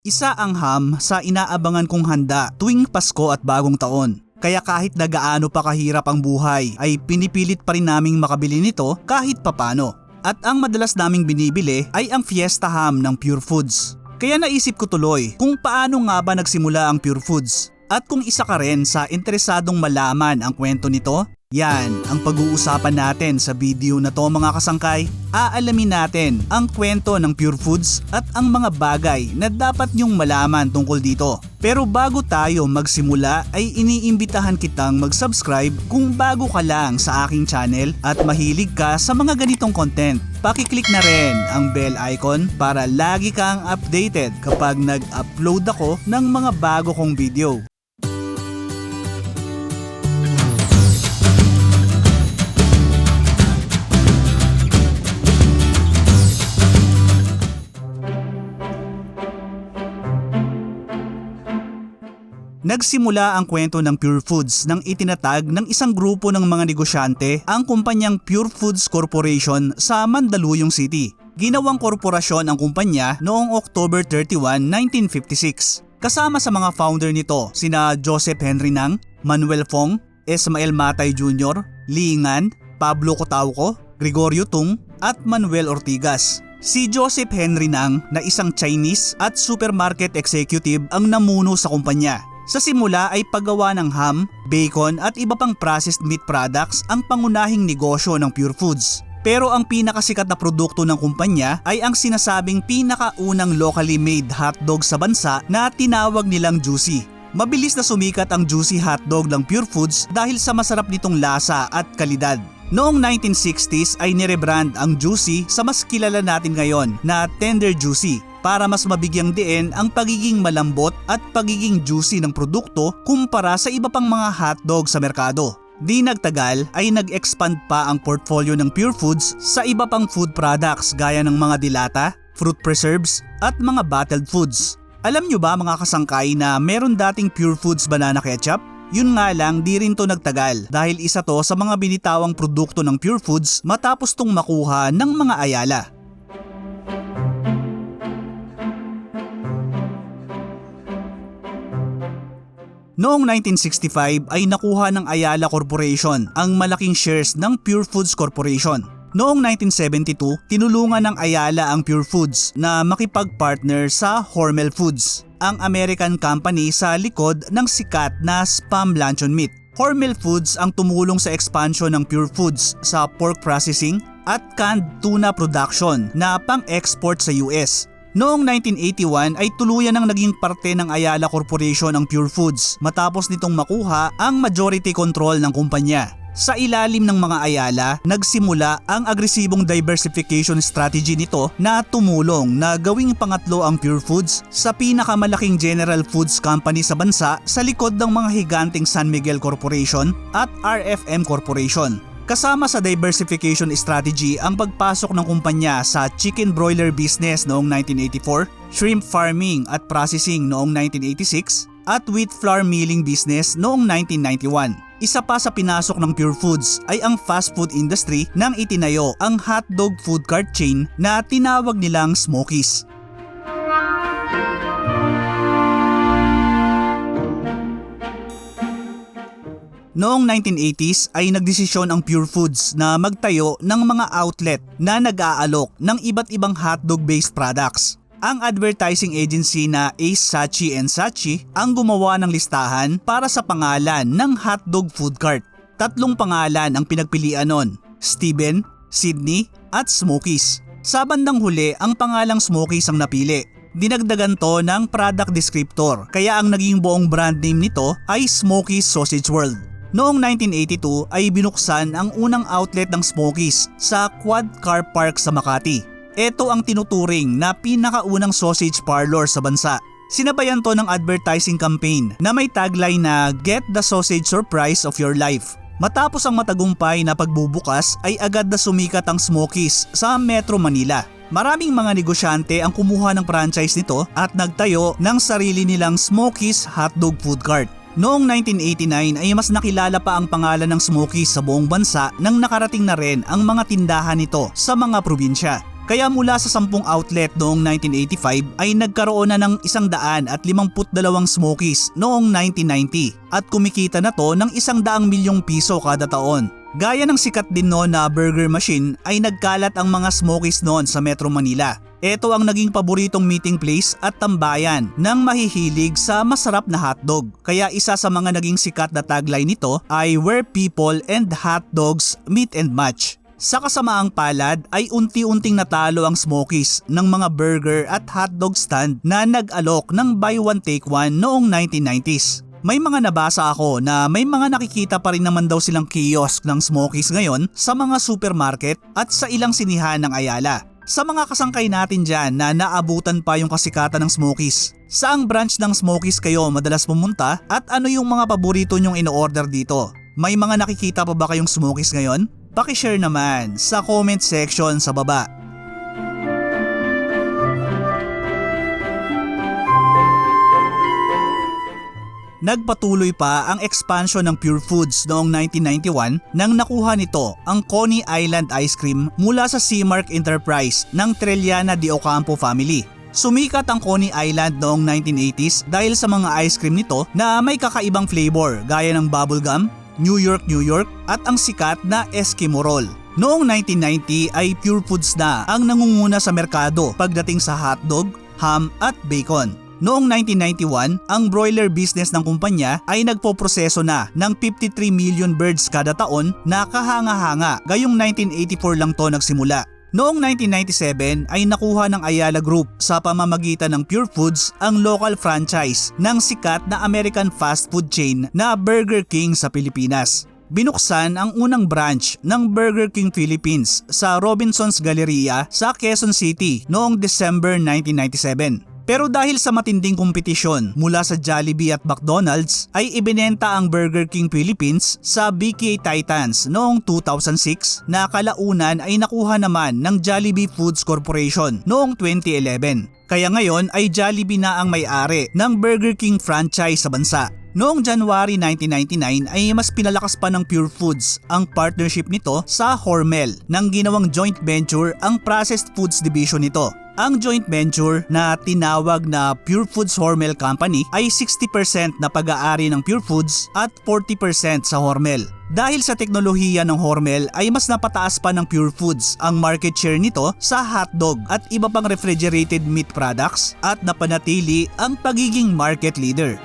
Isa ang ham sa inaabangan kong handa tuwing Pasko at Bagong Taon. Kaya kahit na gaano pa kahirap ang buhay ay pinipilit pa rin naming makabili nito kahit papano. At ang madalas naming binibili ay ang Fiesta Ham ng Pure Foods. Kaya naisip ko tuloy kung paano nga ba nagsimula ang Pure Foods. At kung isa ka rin sa interesadong malaman ang kwento nito, yan ang pag-uusapan natin sa video na to mga kasangkay. Aalamin natin ang kwento ng Pure Foods at ang mga bagay na dapat nyong malaman tungkol dito. Pero bago tayo magsimula ay iniimbitahan kitang mag-subscribe kung bago ka lang sa aking channel at mahilig ka sa mga ganitong content. Pakiclick na rin ang bell icon para lagi kang updated kapag nag-upload ako ng mga bago kong video. Nagsimula ang kwento ng Pure Foods nang itinatag ng isang grupo ng mga negosyante ang kumpanyang Pure Foods Corporation sa Mandaluyong City. Ginawang korporasyon ang kumpanya noong October 31, 1956. Kasama sa mga founder nito sina Joseph Henry Nang, Manuel Fong, Ismael Matay Jr., Lee Ngan, Pablo Cotauco, Gregorio Tung at Manuel Ortigas. Si Joseph Henry Nang na isang Chinese at supermarket executive ang namuno sa kumpanya. Sa simula ay paggawa ng ham, bacon at iba pang processed meat products ang pangunahing negosyo ng Pure Foods. Pero ang pinakasikat na produkto ng kumpanya ay ang sinasabing pinakaunang locally made hotdog sa bansa na tinawag nilang Juicy. Mabilis na sumikat ang Juicy hotdog ng Pure Foods dahil sa masarap nitong lasa at kalidad. Noong 1960s ay nirebrand ang Juicy sa mas kilala natin ngayon na Tender Juicy para mas mabigyang diin ang pagiging malambot at pagiging juicy ng produkto kumpara sa iba pang mga hotdog sa merkado. Di nagtagal ay nag-expand pa ang portfolio ng Pure Foods sa iba pang food products gaya ng mga dilata, fruit preserves at mga bottled foods. Alam nyo ba mga kasangkay na meron dating Pure Foods banana ketchup? Yun nga lang di rin to nagtagal dahil isa to sa mga binitawang produkto ng Pure Foods matapos tong makuha ng mga Ayala. Noong 1965 ay nakuha ng Ayala Corporation ang malaking shares ng Pure Foods Corporation. Noong 1972, tinulungan ng Ayala ang Pure Foods na makipag-partner sa Hormel Foods, ang American company sa likod ng sikat na Spam Luncheon Meat. Hormel Foods ang tumulong sa expansion ng Pure Foods sa pork processing at canned tuna production na pang-export sa US. Noong 1981 ay tuluyan ang naging parte ng Ayala Corporation ang Pure Foods matapos nitong makuha ang majority control ng kumpanya. Sa ilalim ng mga Ayala, nagsimula ang agresibong diversification strategy nito na tumulong na gawing pangatlo ang Pure Foods sa pinakamalaking general foods company sa bansa sa likod ng mga higanting San Miguel Corporation at RFM Corporation. Kasama sa diversification strategy ang pagpasok ng kumpanya sa chicken broiler business noong 1984, shrimp farming at processing noong 1986, at wheat flour milling business noong 1991. Isa pa sa pinasok ng Pure Foods ay ang fast food industry nang itinayo ang hotdog food cart chain na tinawag nilang Smokies. Noong 1980s ay nagdesisyon ang Pure Foods na magtayo ng mga outlet na nag-aalok ng iba't ibang hotdog-based products. Ang advertising agency na Ace Saatchi & Saatchi ang gumawa ng listahan para sa pangalan ng hotdog food cart. 3 pangalan ang pinagpilian nun, Steven, Sydney at Smokies. Sa bandang huli ang pangalang Smokies ang napili. Dinagdagan to ng product descriptor kaya ang naging buong brand name nito ay Smokies Sausage World. Noong 1982 ay binuksan ang unang outlet ng Smokies sa Quad Car Park sa Makati. Ito ang tinuturing na pinakaunang sausage parlor sa bansa. Sinabayan to ng advertising campaign na may tagline na "Get the sausage surprise of your life." Matapos ang matagumpay na pagbubukas ay agad na sumikat ang Smokies sa Metro Manila. Maraming mga negosyante ang kumuha ng franchise nito at nagtayo ng sarili nilang Smokies Hotdog Food Cart. Noong 1989 ay mas nakilala pa ang pangalan ng Smokies sa buong bansa nang nakarating na rin ang mga tindahan nito sa mga probinsya. Kaya mula sa 10 outlet noong 1985 ay nagkaroon na ng 152 Smokies noong 1990 at kumikita na to ng 100 milyong piso kada taon. Gaya ng sikat din noon na Burger Machine ay nagkalat ang mga Smokies noon sa Metro Manila. Ito ang naging paboritong meeting place at tambayan ng mahihilig sa masarap na hotdog. Kaya isa sa mga naging sikat na tagline nito ay "Where people and hotdogs meet and match." Sa kasamaang palad ay unti-unting natalo ang Smokies ng mga burger at hotdog stand na nag-alok ng buy one take one noong 1990s. May mga nabasa ako na may mga nakikita pa rin naman daw silang kiosk ng Smokies ngayon sa mga supermarket at sa ilang sinihan ng Ayala. Sa mga kasangkay natin dyan na naabutan pa yung kasikatan ng Smokies, saang branch ng Smokies kayo madalas pumunta at ano yung mga paborito nyong ino-order dito? May mga nakikita pa ba kayong Smokies ngayon? Paki-share naman sa comment section sa baba. Nagpatuloy pa ang expansion ng Pure Foods noong 1991 nang nakuha nito ang Coney Island Ice Cream mula sa Seamark Enterprise ng Trellana de Ocampo family. Sumikat ang Coney Island noong 1980s dahil sa mga ice cream nito na may kakaibang flavor gaya ng bubblegum, New York at ang sikat na Eskimo Roll. Noong 1990 ay Pure Foods na ang nangunguna sa merkado pagdating sa hotdog, ham at bacon. Noong 1991, ang broiler business ng kumpanya ay nagpoproseso na ng 53 million birds kada taon na kahanga-hanga, gayong 1984 lang to nagsimula. Noong 1997 ay nakuha ng Ayala Group sa pamamagitan ng Pure Foods ang local franchise ng sikat na American fast food chain na Burger King sa Pilipinas. Binuksan ang unang branch ng Burger King Philippines sa Robinson's Galleria sa Quezon City noong December 1997. Pero dahil sa matinding kompetisyon mula sa Jollibee at McDonald's ay ibinenta ang Burger King Philippines sa BK Titans noong 2006 na kalaunan ay nakuha naman ng Jollibee Foods Corporation noong 2011. Kaya ngayon ay Jollibee na ang may-ari ng Burger King franchise sa bansa. Noong January 1999 ay mas pinalakas pa ng Pure Foods ang partnership nito sa Hormel nang ginawang joint venture ang processed foods division nito. Ang joint venture na tinawag na Pure Foods Hormel Company ay 60% na pag-aari ng Pure Foods at 40% sa Hormel. Dahil sa teknolohiya ng Hormel ay mas napataas pa ng Pure Foods ang market share nito sa hotdog at iba pang refrigerated meat products at napanatili ang pagiging market leader.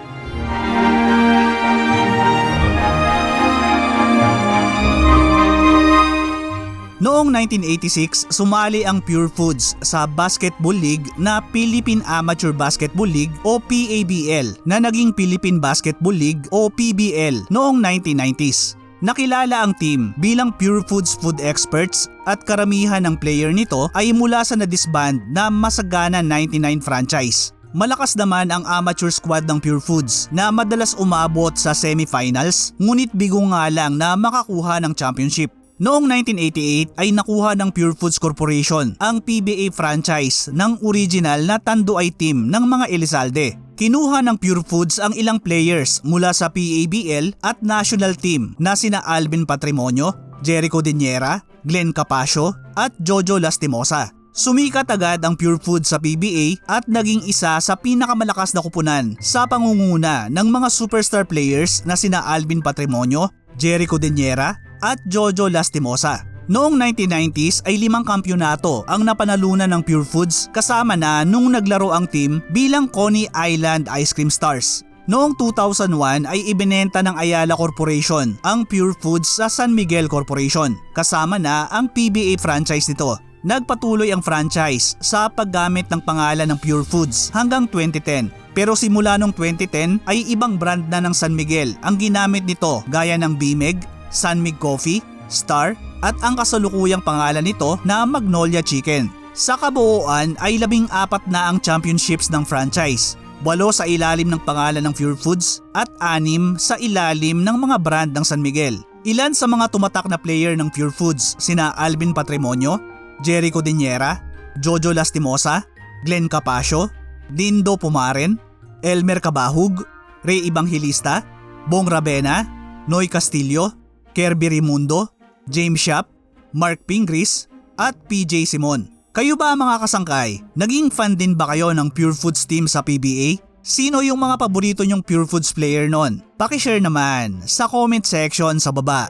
Noong 1986, sumali ang Pure Foods sa Basketball League na Philippine Amateur Basketball League o PABL na naging Philippine Basketball League o PBL noong 1990s. Nakilala ang team bilang Pure Foods food experts at karamihan ng player nito ay mula sa na-disband na Masagana 99 franchise. Malakas naman ang amateur squad ng Pure Foods na madalas umabot sa semifinals ngunit bigo nga lang na makakuha ng championship. Noong 1988 ay nakuha ng Pure Foods Corporation ang PBA franchise ng original na Tanduay team ng mga Elizalde. Kinuha ng Pure Foods ang ilang players mula sa PABL at national team na sina Alvin Patrimonio, Jericho Diniera, Glenn Capasio at Jojo Lastimosa. Sumikat agad ang Pure Foods sa PBA at naging isa sa pinakamalakas na kupunan sa pangunguna ng mga superstar players na sina Alvin Patrimonio, Jericho Diniera at Jojo Lastimosa. Noong 1990s ay 5 kampyonato ang napanalunan ng Pure Foods kasama na nung naglaro ang team bilang Coney Island Ice Cream Stars. Noong 2001 ay ibinenta ng Ayala Corporation ang Pure Foods sa San Miguel Corporation kasama na ang PBA franchise nito. Nagpatuloy ang franchise sa paggamit ng pangalan ng Pure Foods hanggang 2010. Pero simula noong 2010 ay ibang brand na ng San Miguel ang ginamit nito gaya ng Bimeg, Sanmig Coffee, Star at ang kasalukuyang pangalan nito na Magnolia Chicken. Sa kabuuan ay 14 na ang championships ng franchise, 8 sa ilalim ng pangalan ng Pure Foods at 6 sa ilalim ng mga brand ng San Miguel. Ilan sa mga tumatak na player ng Pure Foods sina Alvin Patrimonio, Jericho Diniera, Jojo Lastimosa, Glenn Capasio, Dindo Pumaren, Elmer Cabahug, Ray Evangelista, Bong Ravena, Noy Castillo, Kirby Rimundo, James Shap, Mark Pingris at PJ Simon. Kayo ba mga kasangkay? Naging fan din ba kayo ng Pure Foods team sa PBA? Sino yung mga paborito nyong Pure Foods player nun? Paki-share naman sa comment section sa baba.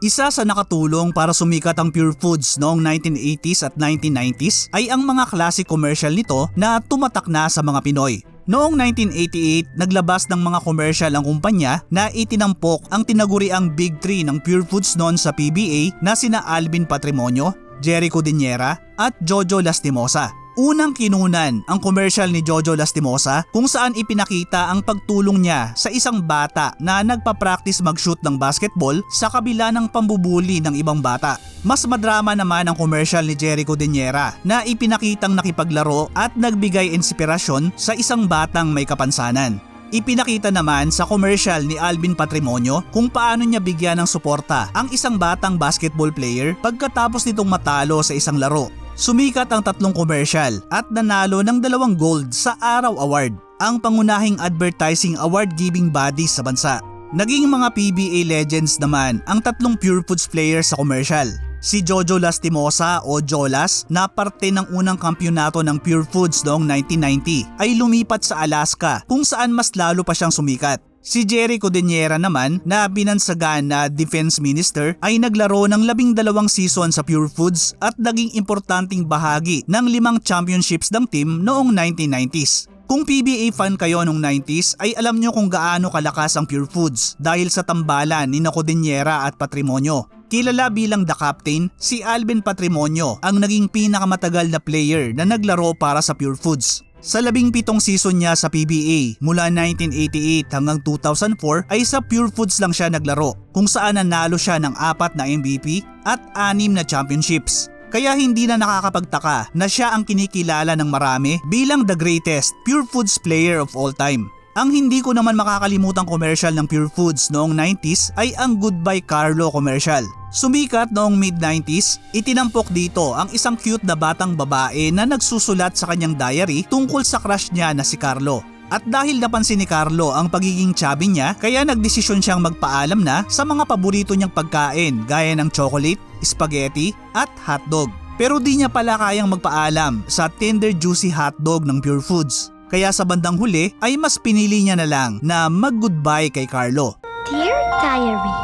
Isa sa nakatulong para sumikat ang Pure Foods noong 1980s at 1990s ay ang mga classic commercial nito na tumatak na sa mga Pinoy. Noong 1988, naglabas ng mga commercial ang kumpanya na itinampok ang tinaguriang Big Three ng Pure Foods noon sa PBA na sina Alvin Patrimonio, Jericho Diniera at Jojo Lastimosa. Unang kinunan ang commercial ni Jojo Lastimosa kung saan ipinakita ang pagtulong niya sa isang bata na nagpa-practice mag-shoot ng basketball sa kabila ng pambubuli ng ibang bata. Mas madrama naman ang commercial ni Jericho Diniera na ipinakitang nakipaglaro at nagbigay inspirasyon sa isang batang may kapansanan. Ipinakita naman sa commercial ni Alvin Patrimonio kung paano niya bigyan ng suporta ang isang batang basketball player pagkatapos nitong matalo sa isang laro. Sumikat ang tatlong commercial at nanalo ng 2 gold sa Araw Award, ang pangunahing advertising award-giving body sa bansa. Naging mga PBA legends naman ang tatlong Pure Foods players sa commercial. Si Jojo Lastimosa o Jolas na parte ng unang kampyonato ng Pure Foods noong 1990 ay lumipat sa Alaska kung saan mas lalo pa siyang sumikat. Si Jericho Diniera naman na binansagan na defense minister ay naglaro ng 12 season sa Pure Foods at naging importanteng bahagi ng 5 championships ng team noong 1990s. Kung PBA fan kayo noong 90s ay alam nyo kung gaano kalakas ang Pure Foods dahil sa tambalan ni Naco Diniera at Patrimonio. Kilala bilang The Captain, si Alvin Patrimonio ang naging pinakamatagal na player na naglaro para sa Pure Foods. Sa 17 season niya sa PBA mula 1988 hanggang 2004 ay sa Pure Foods lang siya naglaro kung saan nanalo siya ng 4 na MVP at 6 na championships. Kaya hindi na nakakapagtaka na siya ang kinikilala ng marami bilang the greatest Pure Foods player of all time. Ang hindi ko naman makakalimutang commercial ng Pure Foods noong 90s ay ang Goodbye Carlo commercial. Sumikat noong mid-90s, itinampok dito ang isang cute na batang babae na nagsusulat sa kanyang diary tungkol sa crush niya na si Carlo. At dahil napansin ni Carlo ang pagiging chubby niya, kaya nagdesisyon siyang magpaalam na sa mga paborito niyang pagkain gaya ng chocolate, spaghetti at hotdog. Pero di niya pala kayang magpaalam sa tender juicy hotdog ng Pure Foods. Kaya sa bandang huli ay mas pinili niya na lang na mag-goodbye kay Carlo. Dear Diary,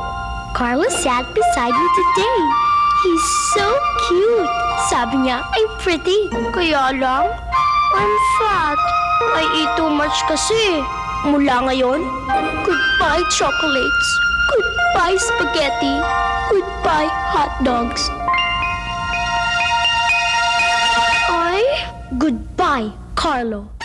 Carlo sat beside me today. He's so cute. Sabi niya, I'm pretty. Kaya lang, I'm fat. I eat too much kasi. Mula ngayon, goodbye chocolates. Goodbye spaghetti. Goodbye hot dogs. Ay, goodbye, Carlo.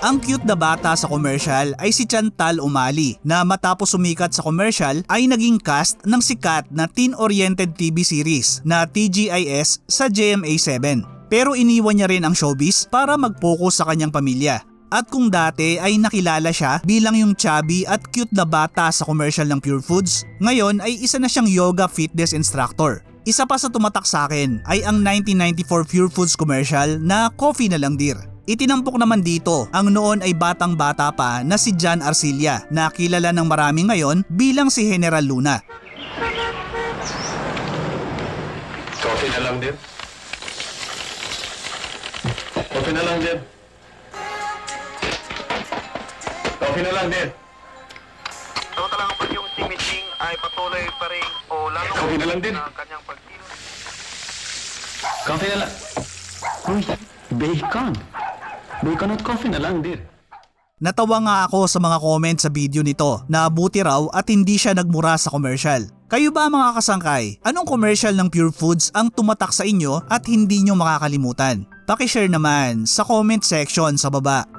Ang cute na bata sa commercial ay si Chantal Umali na matapos sumikat sa commercial ay naging cast ng sikat na teen-oriented TV series na TGIS sa GMA7. Pero iniwan niya rin ang showbiz para mag-focus sa kanyang pamilya. At kung dati ay nakilala siya bilang yung chubby at cute na bata sa commercial ng Pure Foods, ngayon ay isa na siyang yoga fitness instructor. Isa pa sa tumatak sa akin ay ang 1994 Pure Foods commercial na Coffee na lang dear. Itinampok naman dito ang noon ay batang-bata pa na si John Arcilla na kilala ng marami ngayon bilang si General Luna. Coffee na lang din. Coffee na lang din. Coffee na lang din. Samantalang pa yung si Miching ay patuloy pa rin o lalo Coffee na lang din. na kanyang pagkilos. Coffee na lang. Uy, bacon. Bacon at coffee na lang din. Natawa nga ako sa mga comment sa video nito na buti raw at hindi siya nagmura sa commercial. Kayo ba mga kasangkay? Anong commercial ng Pure Foods ang tumatak sa inyo at hindi nyo makakalimutan? Paki-share naman sa comment section sa baba.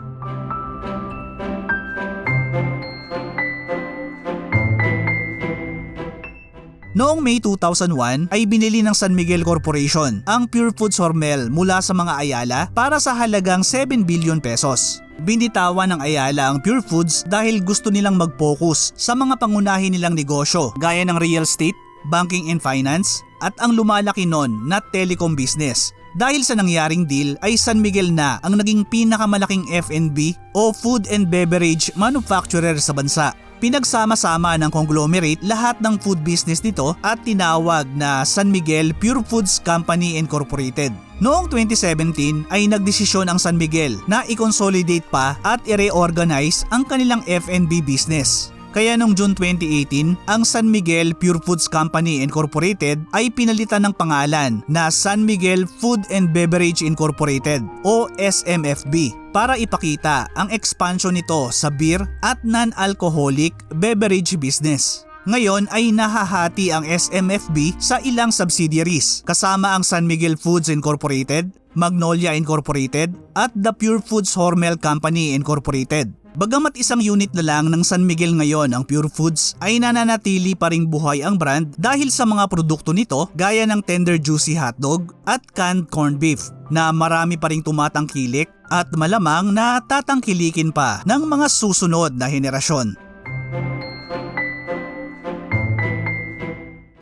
Noong May 2001 ay binili ng San Miguel Corporation ang Pure Foods Hormel mula sa mga Ayala para sa halagang 7 billion pesos. Binitawan ng Ayala ang Pure Foods dahil gusto nilang mag-focus sa mga pangunahin nilang negosyo gaya ng real estate, banking and finance at ang lumalaki nun na telecom business. Dahil sa nangyaring deal ay San Miguel na ang naging pinakamalaking F&B o food and beverage manufacturer sa bansa. Pinagsama-sama ng conglomerate lahat ng food business nito at tinawag na San Miguel Pure Foods Company Incorporated. Noong 2017 ay nagdesisyon ang San Miguel na i-consolidate pa at i-reorganize ang kanilang F&B business. Kaya noong June 2018, ang San Miguel Pure Foods Company Incorporated ay pinalitan ng pangalan na San Miguel Food and Beverage Incorporated o SMFB para ipakita ang expansion nito sa beer at non-alcoholic beverage business. Ngayon ay nahahati ang SMFB sa ilang subsidiaries kasama ang San Miguel Foods Incorporated, Magnolia Incorporated at the Pure Foods Hormel Company Incorporated. Bagamat isang unit na lang ng San Miguel ngayon ang Pure Foods ay nananatili pa ring buhay ang brand dahil sa mga produkto nito gaya ng tender juicy hotdog at canned corned beef na marami pa ring tumatangkilik at malamang na tatangkilikin pa ng mga susunod na henerasyon.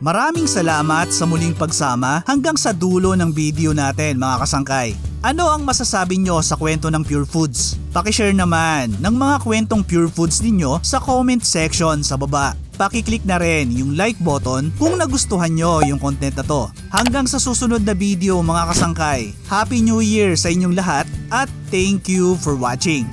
Maraming salamat sa muling pagsama hanggang sa dulo ng video natin mga kasangkay. Ano ang masasabi nyo sa kwento ng Pure Foods? Pakishare naman ng mga kwentong Pure Foods ninyo sa comment section sa baba. Pakiclick na rin yung like button kung nagustuhan nyo yung content na to. Hanggang sa susunod na video mga kasangkay. Happy New Year sa inyong lahat at thank you for watching.